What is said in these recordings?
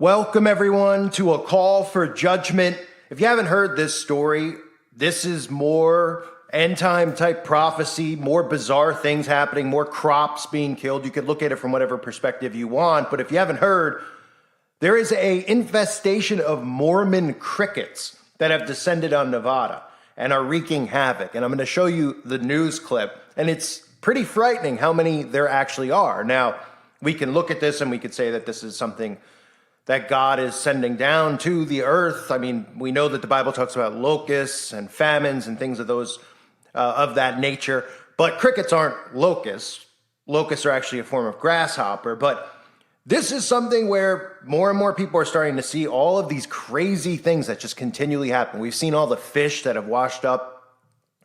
Welcome, everyone, to a call for judgment. If you haven't heard this story, this is more end-time type prophecy, more bizarre things happening, more crops being killed. You could look at it from whatever perspective you want, but if you haven't heard, there is an infestation of Mormon crickets that have descended on Nevada and are wreaking havoc. And I'm going to show you the news clip, and it's pretty frightening how many there actually are. Now, we can look at this and we could say that this is something that God is sending down to the earth. I mean, we know that the Bible talks about locusts and famines and things of that nature, but crickets aren't locusts. Locusts are actually a form of grasshopper, but this is something where more and more people are starting to see all of these crazy things that just continually happen. We've seen all the fish that have washed up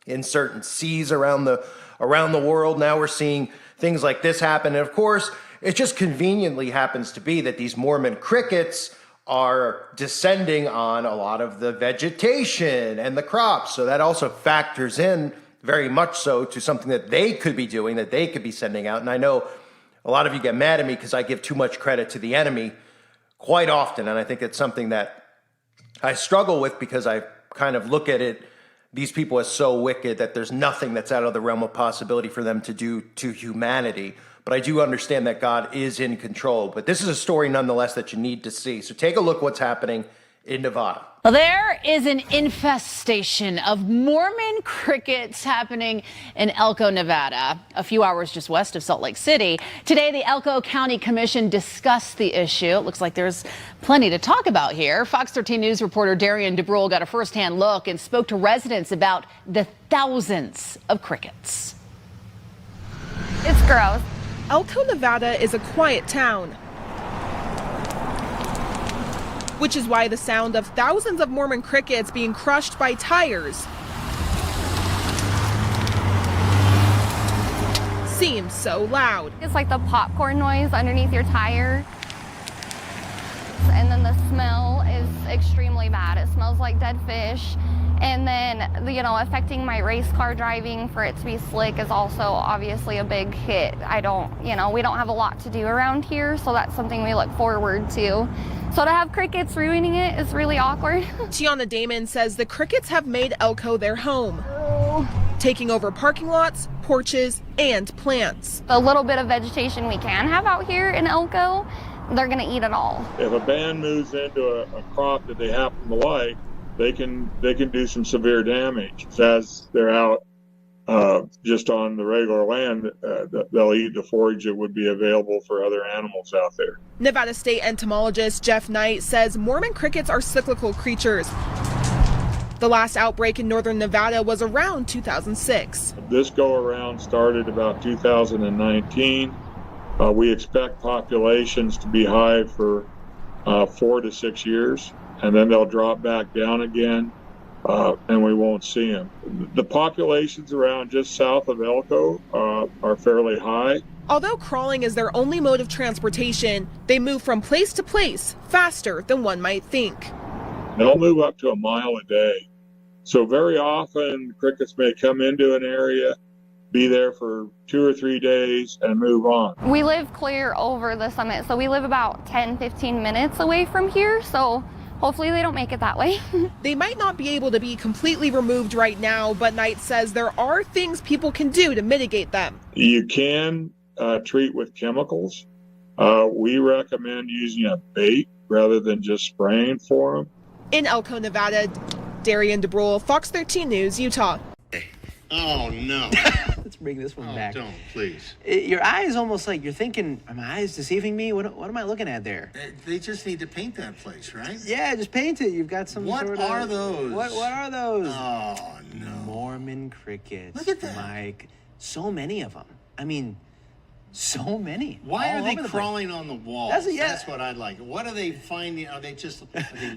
in certain seas around the world. Now we're seeing things like this happen. And of course, it just conveniently happens to be that these Mormon crickets are descending on a lot of the vegetation and the crops. So that also factors in very much so to something that they could be doing, that they could be sending out. And I know a lot of you get mad at me because I give too much credit to the enemy quite often. And I think it's something that I struggle with because I kind of look at it, these people as so wicked that there's nothing that's out of the realm of possibility for them to do to humanity. But I do understand that God is in control. But this is a story nonetheless that you need to see. So take a look what's happening in Nevada. Well, there is an infestation of Mormon crickets happening in Elko, Nevada, a few hours just west of Salt Lake City. Today, the Elko County Commission discussed the issue. It looks like there's plenty to talk about here. Fox 13 News reporter Darian DeBrule got a firsthand look and spoke to residents about the thousands of crickets. It's gross. Elko, Nevada is a quiet town, which is why the sound of thousands of Mormon crickets being crushed by tires seems so loud. It's like the popcorn noise underneath your tire. And then the smell is extremely bad. It smells like dead fish. And then, affecting my race car driving for it to be slick is also obviously a big hit. We don't have a lot to do around here, so that's something we look forward to. So to have crickets ruining it is really awkward. Tiana Damon says the crickets have made Elko their home, taking over parking lots, porches, and plants. The little bit of vegetation we can have out here in Elko, they're gonna eat it all. If a band moves into a crop that they happen to like, they can do some severe damage. As they're out just on the regular land, they'll eat the forage that would be available for other animals out there. Nevada State entomologist Jeff Knight says Mormon crickets are cyclical creatures. The last outbreak in northern Nevada was around 2006. This go-around started about 2019. We expect populations to be high for 4 to 6 years, and then they'll drop back down again, and we won't see them. The populations around just south of Elko are fairly high. Although crawling is their only mode of transportation, they move from place to place faster than one might think. They'll move up to a mile a day. So very often crickets may come into an area, be there for 2 or 3 days, and move on. We live clear over the summit, so we live about 10-15 minutes away from here, so hopefully they don't make it that way. They might not be able to be completely removed right now, but Knight says there are things people can do to mitigate them. You can treat with chemicals. We recommend using a bait rather than just spraying for them. In Elko, Nevada, Darian DeBrule, Fox 13 News, Utah. Oh, no. Let's bring this one back. Don't, please. Your eyes almost like you're thinking, are my eyes deceiving me? What am I looking at there? They just need to paint that place, right? Yeah, just paint it. You've got some What sort of... are those? What are those? Oh, no. Mormon crickets. Look at that. Mike. So many of them. I mean, so many. Why all are they over the crawling on the walls? That's what I'd like. What are they finding? Are they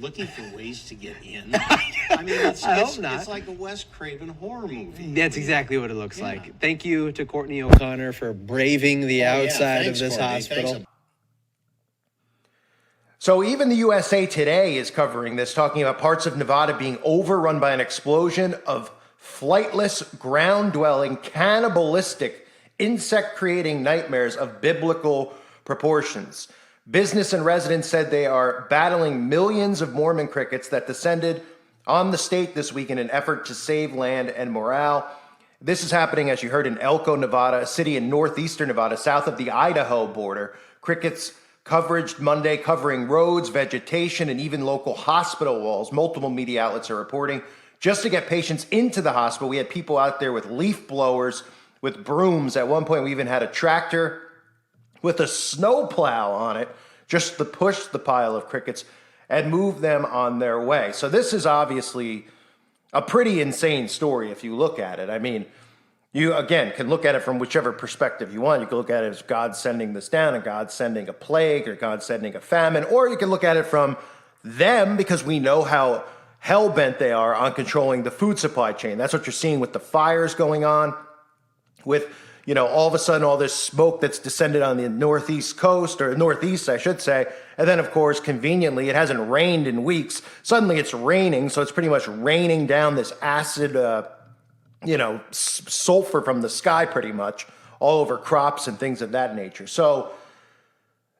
looking for ways to get in? I mean, it's like a Wes Craven horror movie. That's exactly what it looks like. Thank you to Courtney O'Connor for braving the outside of this hospital. Thanks. So even the USA Today is covering this, talking about parts of Nevada being overrun by an explosion of flightless, ground-dwelling, cannibalistic, insect-creating nightmares of biblical proportions. Business and residents said they are battling millions of Mormon crickets that descended on the state this week in an effort to save land and morale. This is happening, as you heard, in Elko, Nevada, a city in northeastern Nevada, south of the Idaho border. Crickets coverage Monday covering roads, vegetation, and even local hospital walls. Multiple media outlets are reporting. Just to get patients into the hospital, we had people out there with leaf blowers, with brooms. At one point, we even had a tractor with a snowplow on it just to push the pile of crickets and move them on their way. So this is obviously a pretty insane story if you look at it. I mean, you, again, can look at it from whichever perspective you want. You can look at it as God sending this down, and God sending a plague, or God sending a famine, or you can look at it from them, because we know how hell-bent they are on controlling the food supply chain. That's what you're seeing with the fires going on, with, you know, all of a sudden all this smoke that's descended on the northeast coast, or northeast, I should say. And then, of course, conveniently, it hasn't rained in weeks. Suddenly it's raining, so it's pretty much raining down this acid, sulfur from the sky pretty much all over crops and things of that nature. So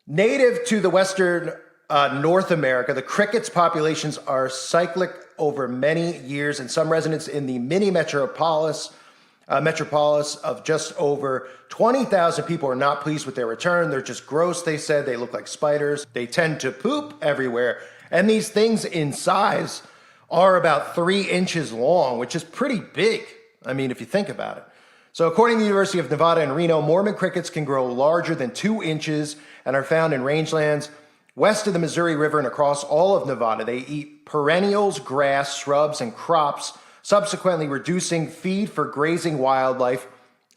native to the western North America, the crickets populations are cyclic over many years, and some residents in the mini metropolis of just over 20,000 people are not pleased with their return. They're just gross, they said. They look like spiders. They tend to poop everywhere. And these things in size are about 3 inches long, which is pretty big. I mean, if you think about it. So according to the University of Nevada in Reno, Mormon crickets can grow larger than 2 inches and are found in rangelands west of the Missouri River and across all of Nevada. They eat perennials, grass, shrubs, and crops, subsequently reducing feed for grazing wildlife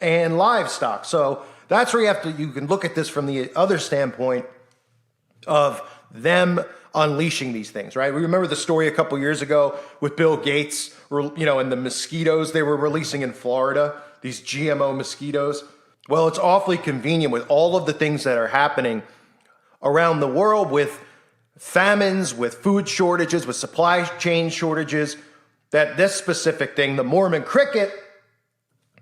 and livestock. So that's where you can look at this from the other standpoint of them unleashing these things, right? We remember the story a couple years ago with Bill Gates, and the mosquitoes they were releasing in Florida, these GMO mosquitoes. Well, it's awfully convenient with all of the things that are happening around the world, with famines, with food shortages, with supply chain shortages, that this specific thing, the Mormon cricket,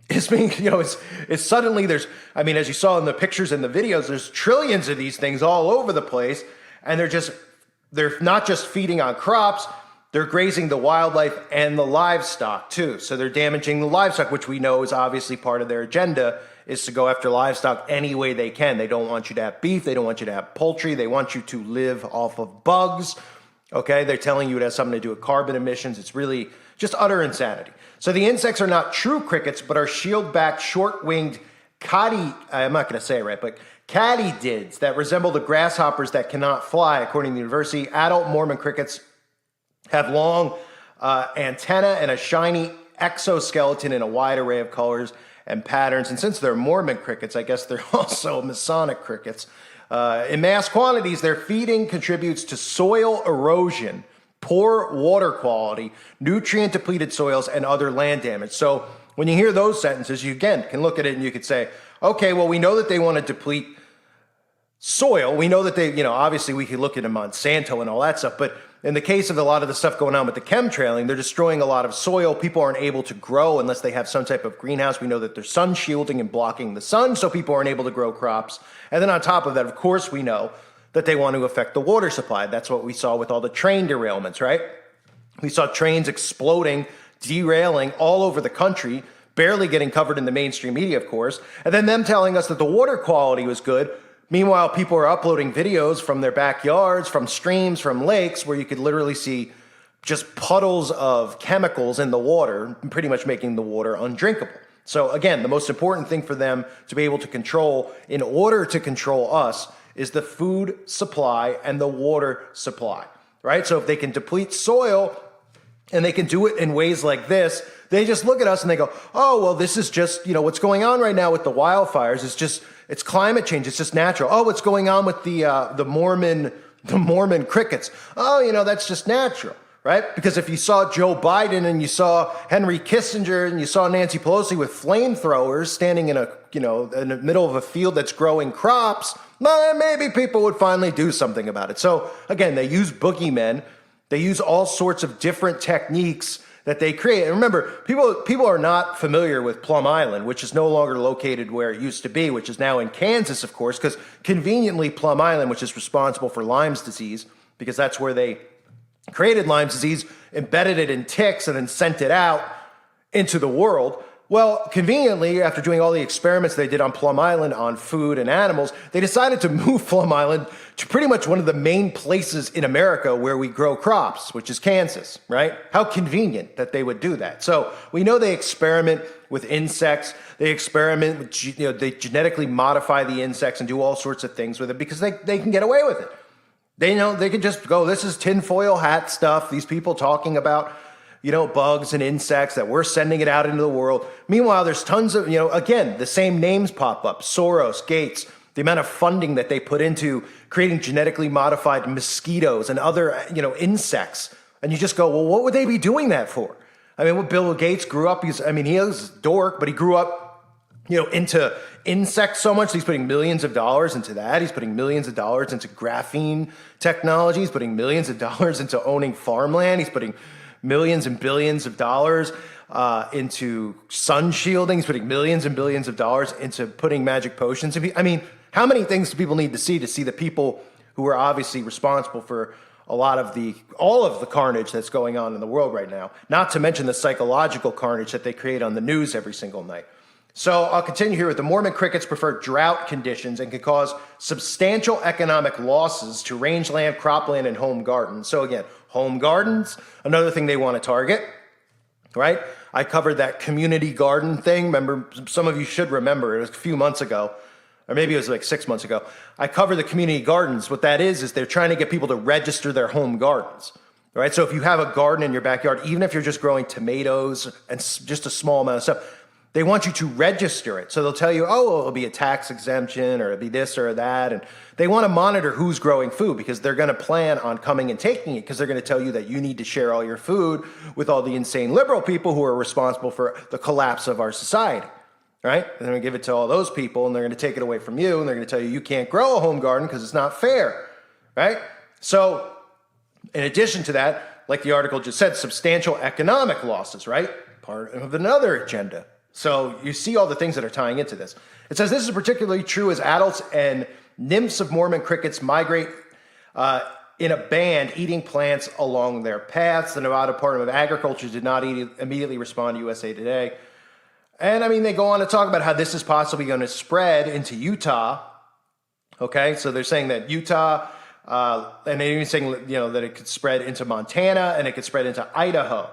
is being, it's suddenly as you saw in the pictures and the videos, there's trillions of these things all over the place, and they're not just feeding on crops, they're grazing the wildlife and the livestock too. So they're damaging the livestock, which we know is obviously part of their agenda, is to go after livestock any way they can. They don't want you to have beef. They don't want you to have poultry. They want you to live off of bugs. Okay, they're telling you it has something to do with carbon emissions. It's really just utter insanity. So the insects are not true crickets, but are shield-backed, short-winged I'm not going to say it right, but katydids that resemble the grasshoppers that cannot fly, according to the university. Adult Mormon crickets have long antennae and a shiny exoskeleton in a wide array of colors and patterns. And since they're Mormon crickets, I guess they're also Masonic crickets. In mass quantities, their feeding contributes to soil erosion, poor water quality, nutrient-depleted soils, and other land damage. So when you hear those sentences, you again can look at it and you could say, okay, well, we know that they want to deplete soil. We know that they, obviously we could look at Monsanto and all that stuff, but in the case of a lot of the stuff going on with the chemtrailing, they're destroying a lot of soil. People aren't able to grow unless they have some type of greenhouse. We know that they're sun shielding and blocking the sun, so people aren't able to grow crops. And then on top of that, of course, we know that they want to affect the water supply. That's what we saw with all the train derailments, right? We saw trains exploding, derailing all over the country, barely getting covered in the mainstream media, of course, and then them telling us that the water quality was good. Meanwhile, people are uploading videos from their backyards, from streams, from lakes, where you could literally see just puddles of chemicals in the water, pretty much making the water undrinkable. So again, the most important thing for them to be able to control, in order to control us, is the food supply and the water supply, right? So if they can deplete soil, and they can do it in ways like this, they just look at us and they go, oh, well, this is just, what's going on right now with the wildfires. It's climate change. It's just natural. Oh, what's going on with the Mormon crickets? Oh, that's just natural, right? Because if you saw Joe Biden and you saw Henry Kissinger and you saw Nancy Pelosi with flamethrowers standing in in the middle of a field that's growing crops, well, maybe people would finally do something about it. So again, they use boogeymen. They use all sorts of different techniques that they create. And remember, people are not familiar with Plum Island, which is no longer located where it used to be, which is now in Kansas, of course, because conveniently Plum Island, which is responsible for Lyme's disease, because that's where they created Lyme's disease, embedded it in ticks, and then sent it out into the world. Well, conveniently, after doing all the experiments they did on Plum Island on food and animals, they decided to move Plum Island to pretty much one of the main places in America where we grow crops, which is Kansas, right? How convenient that they would do that. So we know they experiment with insects. They experiment with, they genetically modify the insects and do all sorts of things with it because they can get away with it. They know they can just go, this is tinfoil hat stuff. These people talking about bugs and insects that we're sending it out into the world. Meanwhile, there's tons of, again, the same names pop up. Soros, Gates, the amount of funding that they put into creating genetically modified mosquitoes and other, insects. And you just go, well, what would they be doing that for? I mean, what Bill Gates grew up, he was a dork, but he grew up, into insects so much. He's putting millions of dollars into that. He's putting millions of dollars into graphene technology. He's putting millions of dollars into owning farmland. He's putting millions and billions of dollars into sun shielding. He's putting millions and billions of dollars into putting magic potions. I mean, how many things do people need to see the people who are obviously responsible for all of the carnage that's going on in the world right now, not to mention the psychological carnage that they create on the news every single night. So I'll continue here with the Mormon crickets prefer drought conditions and can cause substantial economic losses to rangeland, cropland, and home gardens. So again, home gardens, another thing they want to target, right? I covered that community garden thing. Remember, some of you should remember, it was a few months ago, or maybe it was like 6 months ago. I covered the community gardens. What that is they're trying to get people to register their home gardens, right? So if you have a garden in your backyard, even if you're just growing tomatoes and just a small amount of stuff, they want you to register it. So they'll tell you, oh, it'll be a tax exemption or it'll be this or that. And they want to monitor who's growing food because they're going to plan on coming and taking it because they're going to tell you that you need to share all your food with all the insane liberal people who are responsible for the collapse of our society, right? And they're going to give it to all those people and they're going to take it away from you and they're going to tell you can't grow a home garden because it's not fair, right? So in addition to that, like the article just said, substantial economic losses, right? Part of another agenda. So you see all the things that are tying into this. It says this is particularly true as adults and nymphs of Mormon crickets migrate in a band, eating plants along their paths. The Nevada Department of Agriculture did not immediately respond to USA Today. And I mean, they go on to talk about how this is possibly going to spread into Utah. Okay, so they're saying that Utah, and they're even saying that it could spread into Montana and it could spread into Idaho.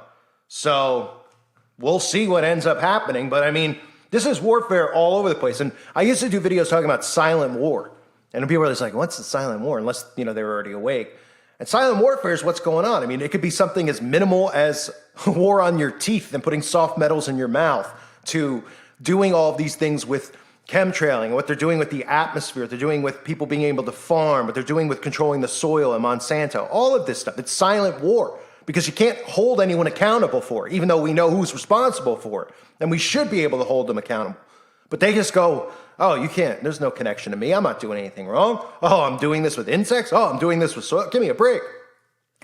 So we'll see what ends up happening, but I mean, this is warfare all over the place. And I used to do videos talking about silent war. And people are just like, what's the silent war? Unless, they were already awake. And silent warfare is what's going on. I mean, it could be something as minimal as war on your teeth and putting soft metals in your mouth to doing all of these things with chemtrailing, what they're doing with the atmosphere, what they're doing with people being able to farm, what they're doing with controlling the soil and Monsanto, all of this stuff. It's silent war. Because you can't hold anyone accountable for it, even though we know who's responsible for it. And we should be able to hold them accountable. But they just go, oh, you can't. There's no connection to me. I'm not doing anything wrong. Oh, I'm doing this with insects. Oh, I'm doing this with soil. Give me a break.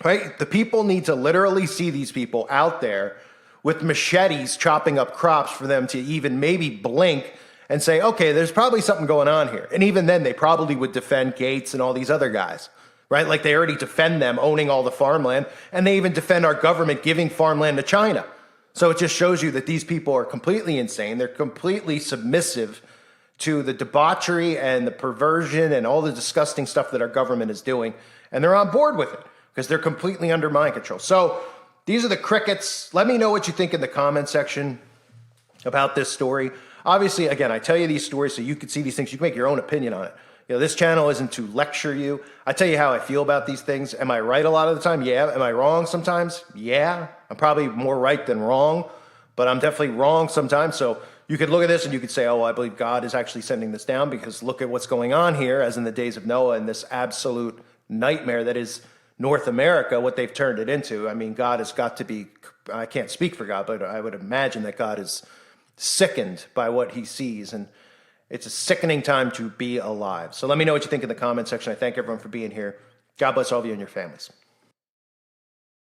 Right? The people need to literally see these people out there with machetes chopping up crops for them to even maybe blink and say, okay, there's probably something going on here. And even then, they probably would defend Gates and all these other guys. Right? Like they already defend them owning all the farmland, and they even defend our government giving farmland to China. So it just shows you that these people are completely insane. They're completely submissive to the debauchery and the perversion and all the disgusting stuff that our government is doing, and they're on board with it because they're completely under mind control. So these are the crickets. Let me know what you think in the comment section about this story. Obviously, again, I tell you these stories so you can see these things. You can make your own opinion on it. This channel isn't to lecture you. I tell you how I feel about these things. Am I right a lot of the time? Yeah. Am I wrong sometimes? Yeah. I'm probably more right than wrong, but I'm definitely wrong sometimes. So you could look at this and you could say, oh, well, I believe God is actually sending this down because look at what's going on here, as in the days of Noah and this absolute nightmare that is North America, what they've turned it into. I mean, God has got to be, I can't speak for God, but I would imagine that God is sickened by what he sees. And it's a sickening time to be alive. So let me know what you think in the comment section. I thank everyone for being here. God bless all of you and your families.